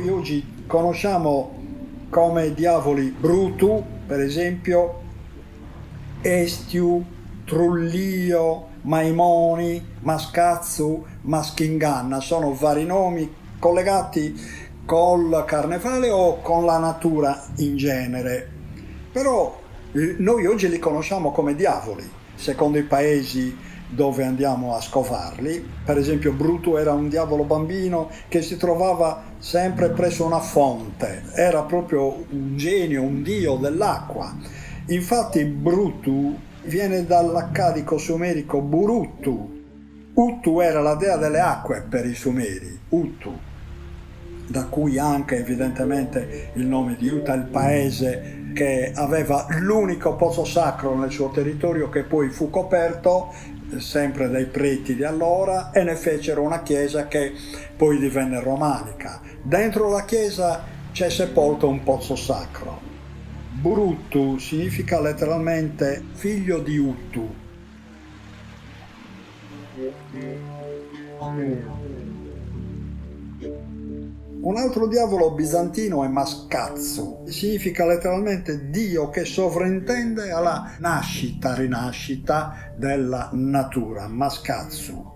Noi oggi conosciamo come diavoli Brutu, per esempio, Estiu, Trullio, Maimoni, Mascazzu, Maschinganna. Sono vari nomi collegati col carnevale o con la natura in genere. Però noi oggi li conosciamo come diavoli, secondo i paesi dove andiamo a scovarli. Per esempio Brutu era un diavolo bambino che si trovava sempre presso una fonte, era proprio un genio, un dio dell'acqua. Infatti Brutu viene dall'accadico sumerico Buruttu. Uttu era la dea delle acque per i sumeri, Uttu, da cui anche evidentemente il nome di Utah, il paese che aveva l'unico pozzo sacro nel suo territorio, che poi fu coperto sempre dai preti di allora, e ne fecero una chiesa che poi divenne romanica. Dentro la chiesa c'è sepolto un pozzo sacro. Buruttu significa letteralmente figlio di Uttu. Un altro diavolo bizantino è Mascazzu, significa letteralmente Dio che sovrintende alla rinascita della natura, Mascazzu.